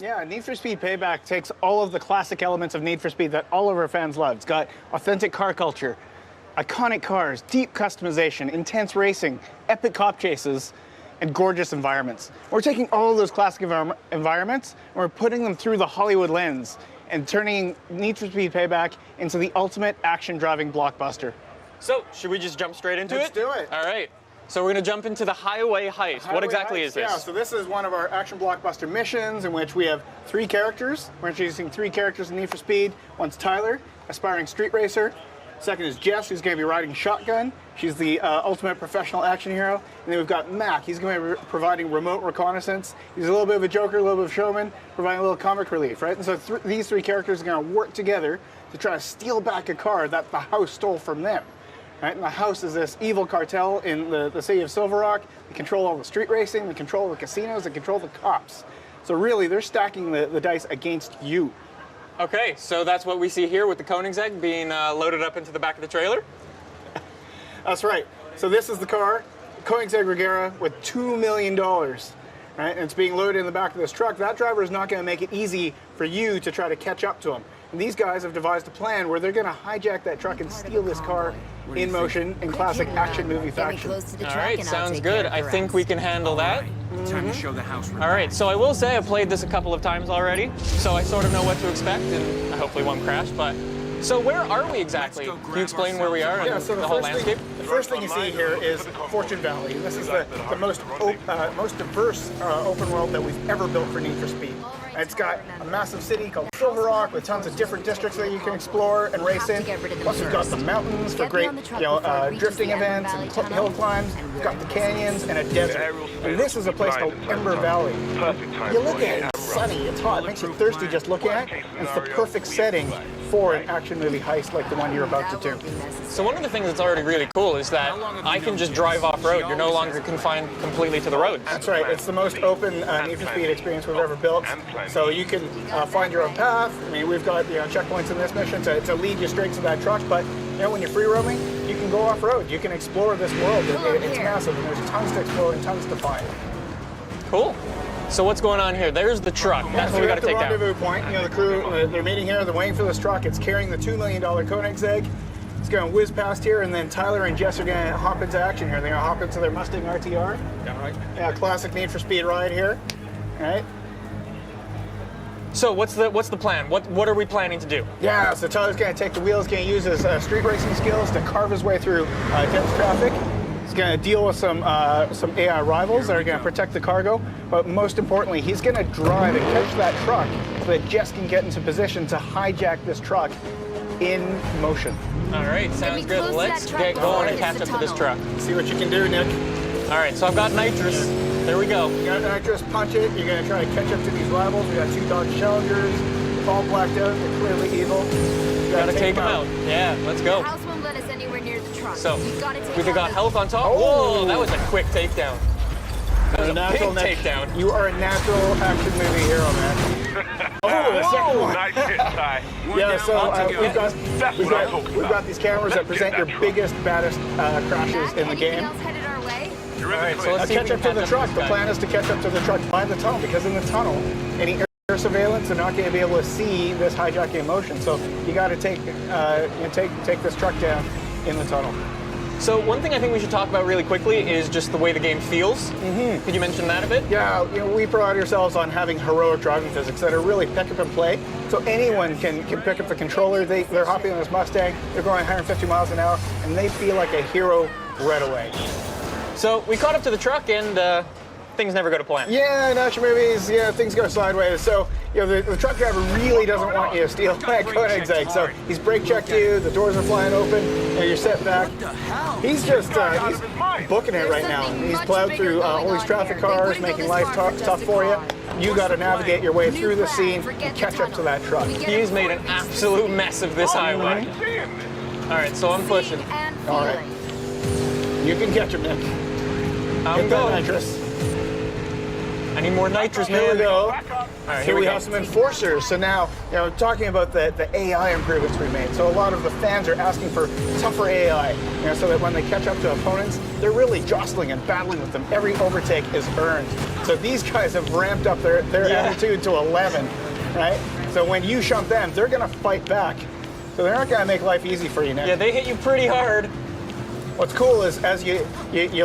Yeah, Need for Speed Payback takes all of the classic elements of Need for Speed that all of our fans love. It's got authentic car culture, iconic cars, deep customization, intense racing, epic cop chases, and gorgeous environments. We're taking all of those classic environments and we're putting them through the Hollywood lens and turning Need for Speed Payback into the ultimate action-driving blockbuster. So, should we just jump straight into it? Let's do it. All right. So we're going to jump into the highway heist. What exactly is this? Yeah, so this is one of our action blockbuster missions in which we have 3 characters. We're introducing 3 characters in Need for Speed. One's Tyler, aspiring street racer. Second is Jess, who's going to be riding shotgun. She's the ultimate professional action hero. And then we've got Mac. He's going to be providing remote reconnaissance. He's a little bit of a joker, a little bit of a showman, providing a little comic relief, right? And so these 3 characters are going to work together to try to steal back a car that the house stole from them. Right? And the house is this evil cartel in the city of Silver Rock. They control all the street racing, they control the casinos, they control the cops. So really, they're stacking the dice against you. Okay, so that's what we see here with the Koenigsegg being loaded up into the back of the trailer? That's right. So this is the car, Koenigsegg Regera, with $2 million. Right? And it's being loaded in the back of this truck. That driver is not going to make it easy for you to try to catch up to him. And these guys have devised a plan where they're going to hijack that truck and steal this car in motion in classic action movie fashion. All right, sounds good. I think we can handle that. Time to show the house. All right, so I will say I've played this a couple of times already, so I sort of know what to expect, and I hopefully won't crash, but... So where are we exactly? Can you explain where we are and the whole landscape? The first thing you see here is Fortune Valley. This is the most diverse open world that we've ever built for Need for Speed. And it's got a massive city called Silver Rock with tons of different districts that you can explore and race in. Plus we've got the mountains for great drifting events and hill climbs. We've got the canyons and a desert. And this is a place called Ember Valley. You look at it, it's sunny, it's hot, it makes you thirsty just looking at it. And it's the perfect setting for an action movie heist like the one you're about to do. So one of the things that's already really cool is that I can just drive off-road. You're no longer confined completely to the roads. That's right. It's the most open Need for Speed experience we've ever built. So you can find your own path. I mean, we've got checkpoints in this mission to lead you straight to that truck. But when you're free roaming, you can go off-road. You can explore this world. It's massive, and there's tons to explore and tons to find. Cool. So what's going on here? There's the truck. That's what we got to take down. The rendezvous point. The crew, they're meeting here. They're waiting for this truck. It's carrying the $2 million Koenigsegg. It's going to whiz past here, and then Tyler and Jess are going to hop into action here. They're going to hop into their Mustang RTR. Yeah, right. Yeah, classic Need for Speed ride here. All right. So what's the plan? What are we planning to do? Yeah, so Tyler's going to take the wheels, going to use his street racing skills to carve his way through dense traffic. He's going to deal with some AI rivals that are going to protect the cargo, but most importantly, he's going to drive and catch that truck so that Jess can get into position to hijack this truck in motion. All right, sounds good. Let's get going and catch up to this truck. See what you can do, Nick. All right, so I've got nitrous. There we go. You got nitrous, punch it. You're going to try to catch up to these rivals. We got 2 Dodge Challengers, all blacked out. They're clearly evil. Gotta take them out. Yeah, let's go. The house won't let us anywhere near the truck. So, we've got health on top. Oh. Whoa, that was a quick takedown. That was a big takedown. You are a natural action movie hero, man. The second one. Nice hit, Ty. Yeah, so we've got these cameras that present your biggest, baddest crashes in the game. Else headed our way? All right, so let's catch up to the truck. The plan is to catch up to the truck by the tunnel, because in the tunnel, any air surveillance are not going to be able to see this hijacking in motion. So you got to take this truck down in the tunnel. So one thing I think we should talk about really quickly is just the way the game feels. Mm-hmm. Could you mention that a bit? Yeah, we pride ourselves on having heroic driving physics that are really pick up and play. So anyone can pick up the controller. They're hopping on this Mustang. They're going 150 miles an hour, and they feel like a hero right away. So we caught up to the truck, and things never go to plan. Yeah, in action movies, things go sideways. So, the truck driver really doesn't want you to steal that Koenigsegg. So he's brake checked you, the doors are flying open, and you're set back. He's just he's booking it right now. He's plowed through all these traffic cars, making life tough for you. You got to navigate your way through the scene and catch up to that truck. He's made an absolute mess of this highway. All right, so I'm pushing. All right. You can catch him, Nick. I'm going. Nitrous. I need more nitrous, man. Here we go. All right, Here we go. have some enforcers. So now, talking about the AI improvements we made. So a lot of the fans are asking for tougher AI, so that when they catch up to opponents, they're really jostling and battling with them. Every overtake is earned. So these guys have ramped up their attitude to 11, right? So when you shunt them, they're going to fight back. So they're not going to make life easy for you, Nick. Yeah, they hit you pretty hard. What's cool is as you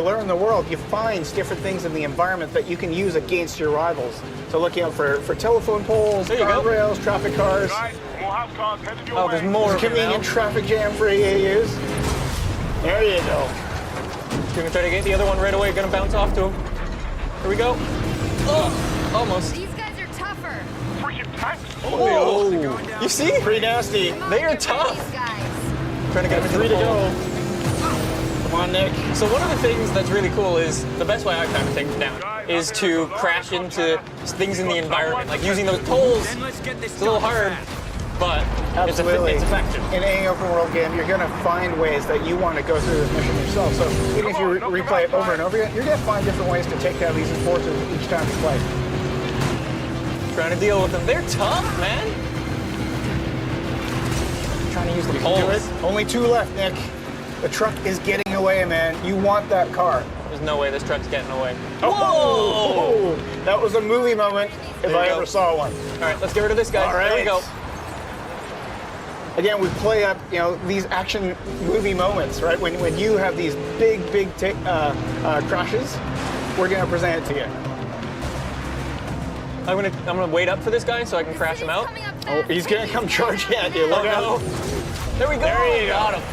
learn the world, you find different things in the environment that you can use against your rivals. So looking out for telephone poles, There you go. guardrails, traffic cars. Guys, more house cars headed your Oh, way. there's more. of them Convenient now. traffic jam for AAUs. There you go. Gonna try to get the other one right away. Gonna bounce off to him. Here we go. Oh, almost. These guys are tougher. Freaking tanks. Whoa! You see? Pretty nasty. Come on, They are get rid of tough. These guys. Trying to get him into Three the to pole. go. Come on, Nick. So one of the things that's really cool is the best way I found to take them down is to crash into things in the environment, like using those poles. It's a little hard, but Absolutely. it's effective. In any open world game, you're going to find ways that you want to go through this mission yourself. So even if you replay it over and over again, you're going to find different ways to take down these enforcers each time you play. Trying to deal with them. They're tough, man. Trying to use the Do poles. it. Only 2 left, Nick. The truck is getting away, man. You want that car. There's no way this truck's getting away. Oh! That was a movie moment if There you I go. ever saw one. All right, let's get rid of this guy. All There we right. go. Again, we play up, these action movie moments, right? When you have these big crashes, we're gonna present it to you. I'm gonna wait up for this guy so I can crash him out. Coming up Oh, fast. he's gonna come charging at you. Oh Look no! out! There we go. There you go. Got him.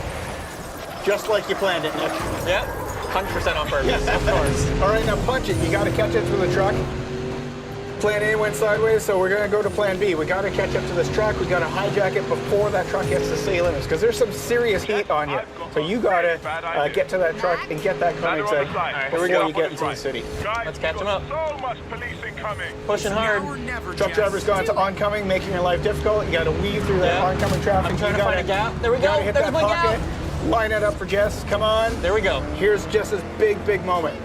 Just like you planned it, Nick. Yeah, 100% on purpose, of course. All right, now punch it. You got to catch up to the truck. Plan A went sideways, so we're gonna go to Plan B. We got to catch up to this truck. We got to hijack it before that truck hits the city limits, because there's some serious heat on you. So you got to get to that truck and get that Koenigsegg Here we before go. you get into the city. Guys, Let's catch we've him up. got So much policing coming. Pushing hard. Truck driver's gone to oncoming, making your life difficult. You got to weave through that Yeah. oncoming traffic. I'm trying You to gotta- find a gap. There we you gotta go. hit There's that my pocket. gap. Line it up for Jess. Come on. There we go. Here's Jess's big moment.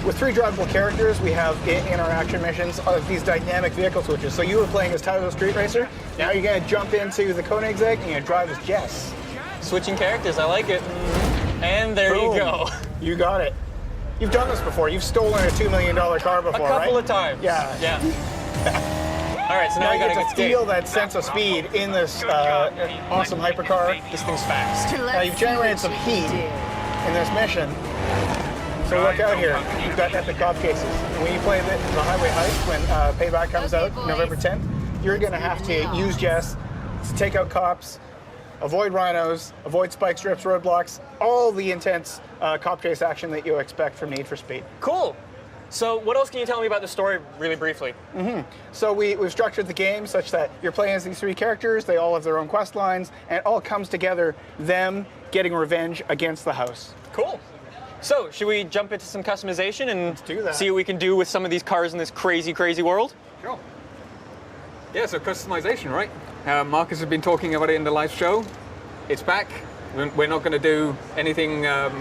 With 3 drivable characters, we have in our action missions these dynamic vehicle switches. So you were playing as Tyler the Street Racer. Now you're going to jump into the Koenigsegg and you're going to drive as Jess. Switching characters, I like it. And there Boom. you go. You got it. You've done this before. You've stolen a $2 million car before, A couple right? of times. Yeah. Yeah. All right, so now Now I you gotta get get to feel that sense of speed in this awesome hypercar. This thing's fast. Now you've generated some heat in this mission. So look out here. You've got epic cop cases. When you play the Highway Heist, when Payback comes Okay, out boys. November 10th, you're going to have to use Jess to take out cops, avoid rhinos, avoid spike strips, roadblocks, all the intense cop chase action that you expect from Need for Speed. Cool. So what else can you tell me about the story really briefly? So we've structured the game such that you're playing as these 3 characters, they all have their own quest lines, and it all comes together, them getting revenge against the house. Cool. So should we jump into some customization and do that. see what we can do with some of these cars in this crazy, crazy world? Sure. Yeah, so customization, right? Marcus has been talking about it in the live show. It's back. We're not going to do anything out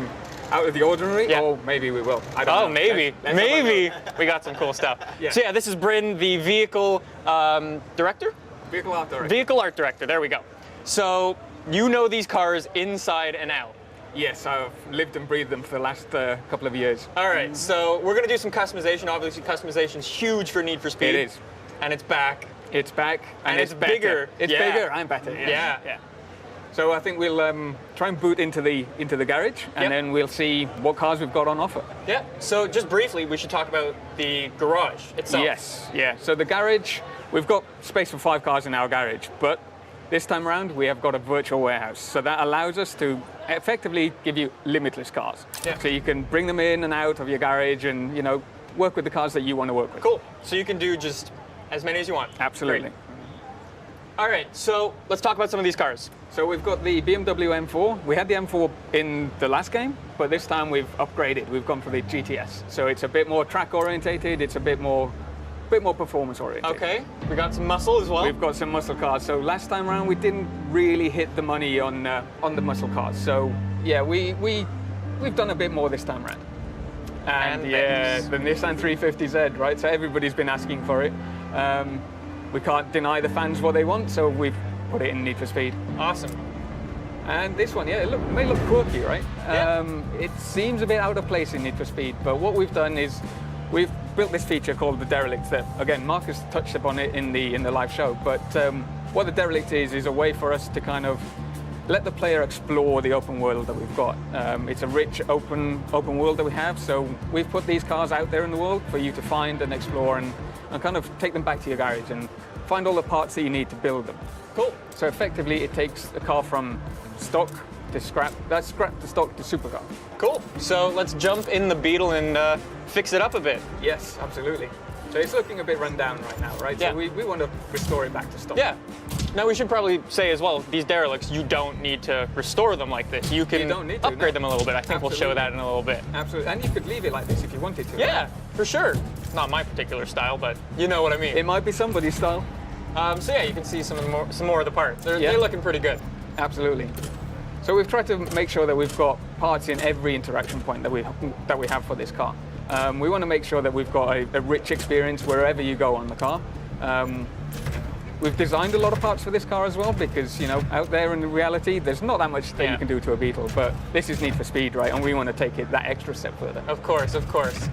of the ordinary, Yeah. or maybe we will. I don't know. Oh, maybe. Let's have a Maybe. look. We got some cool stuff. Yeah. So yeah, this is Bryn, the vehicle director? Vehicle art director. Vehicle art director, there we go. So you know these cars inside and out. Yes, I've lived and breathed them for the last couple of years. All right, so we're gonna do some customization. Obviously, customization's huge for Need for Speed. It is. And it's back. It's back, And it's better. bigger. It's Yeah. bigger and better. Yeah. So I think we'll try and boot into the garage, and Yep. then we'll see what cars we've got on offer. Yeah. So just briefly, we should talk about the garage itself. Yes, yeah. So the garage, we've got space for 5 cars in our garage, but this time around we have got a virtual warehouse. So that allows us to effectively give you limitless cars. Yeah. So you can bring them in and out of your garage and, work with the cars that you want to work with. Cool. So you can do just as many as you want. Absolutely. Great. All right, so let's talk about some of these cars. So we've got the BMW M4. We had the M4 in the last game, but this time we've upgraded. We've gone for the GTS. So it's a bit more track orientated. It's a bit more bit more performance oriented. Okay, we got some muscle as well. We've got some muscle cars. So last time around, we didn't really hit the money on the muscle cars. So yeah, we've done a bit more this time around. And yeah, the Nissan 350Z, right? So everybody's been asking for it. We can't deny the fans what they want, so we've put it in Need for Speed. Awesome. And this one, yeah, it may look quirky, right? Yeah. It seems a bit out of place in Need for Speed, but what we've done is we've built this feature called the Derelict that, again, Marcus touched upon it in the live show, but what the Derelict is a way for us to kind of let the player explore the open world that we've got. It's a rich open world that we have, so we've put these cars out there in the world for you to find and explore and kind of take them back to your garage and find all the parts that you need to build them. Cool. So effectively, it takes a car from stock to scrap, that's scrap to stock to supercar. Cool. So let's jump in the Beetle and fix it up a bit. Yes, absolutely. So it's looking a bit run down right now, right? Yeah. So we want to restore it back to stock. Yeah. Now we should probably say as well, these derelicts, you don't need to restore them like this. You can don't need to, upgrade no. them a little bit. I think Absolutely. we'll show that in a little bit. Absolutely. And you could leave it like this if you wanted to. Yeah, Right? for sure. Not my particular style, but you know what I mean. It might be somebody's style. So yeah, you can see some more of the parts. They're looking pretty good. Absolutely. So we've tried to make sure that we've got parts in every interaction point that we have for this car. We want to make sure that we've got a rich experience wherever you go on the car. We've designed a lot of parts for this car as well because, you know, out there in reality, there's not that much that you can do to a Beetle, but this is Need for Speed, right? And we want to take it that extra step further. Of course, of course.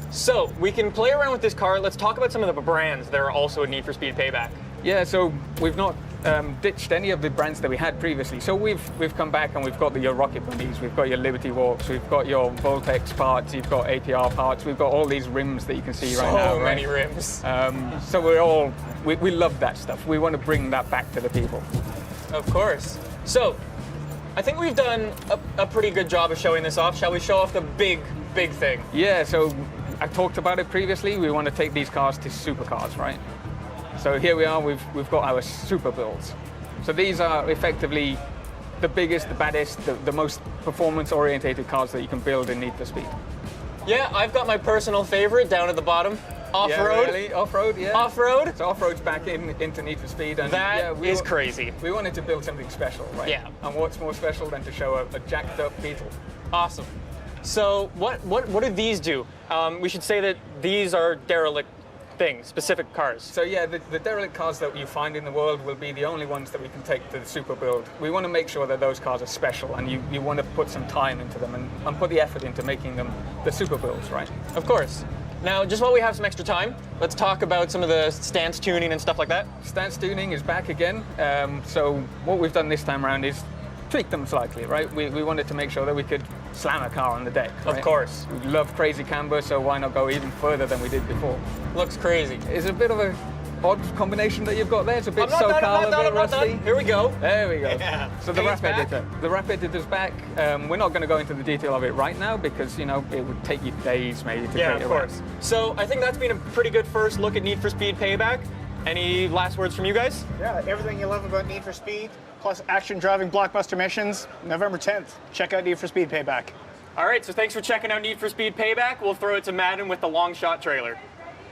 So we can play around with this car. Let's talk about some of the brands that are also a Need for Speed Payback. Yeah, so we've not ditched any of the brands that we had previously. So we've come back and we've got your Rocket Bunnies, we've got your Liberty Walks, we've got your Voltex parts, you've got APR parts, we've got all these rims that you can see right now. So many right? rims. So we love that stuff. We want to bring that back to the people. Of course. So I think we've done a pretty good job of showing this off. Shall we show off the big thing? Yeah, so I talked about it previously. We want to take these cars to supercars, right? So here we are, we've got our super builds. So these are effectively the biggest, the baddest, the most performance-orientated cars that you can build in Need for Speed. Yeah, I've got my personal favorite down at the bottom. Off-road. Yeah, really? Off-road, yeah. Off-road? So off-road's back into Need for Speed. And That is crazy. We wanted to build something special, right? Yeah. And what's more special than to show a jacked up Beetle? Awesome. So what do these do? We should say that these are derelict things, specific cars. So yeah, the derelict cars that you find in the world will be the only ones that we can take to the super build. We want to make sure that those cars are special and you want to put some time into them and put the effort into making them the super builds, right? Of course. Now, just while we have some extra time, let's talk about some of the stance tuning and stuff like that. Stance tuning is back again. So what we've done this time around is tweak them slightly, right? We wanted to make sure that we could slam a car on the deck, right? Of course. We love crazy camber, so why not go even further than we did before? Looks crazy. It's a bit of a odd combination that you've got there. It's a bit I'm not SoCal, done, a bit rusty. Here we go. There we go. Yeah. So the Paint's wrap back. editor. The wrap editor's back. We're not going to go into the detail of it right now because, you know, it would take you days maybe to Yeah, create of a wrap. course. So I think that's been a pretty good first look at Need for Speed Payback. Any last words from you guys? Yeah, everything you love about Need for Speed, plus action driving blockbuster missions, November 10th. Check out Need for Speed Payback. All right, so thanks for checking out Need for Speed Payback. We'll throw it to Madden with the long shot trailer.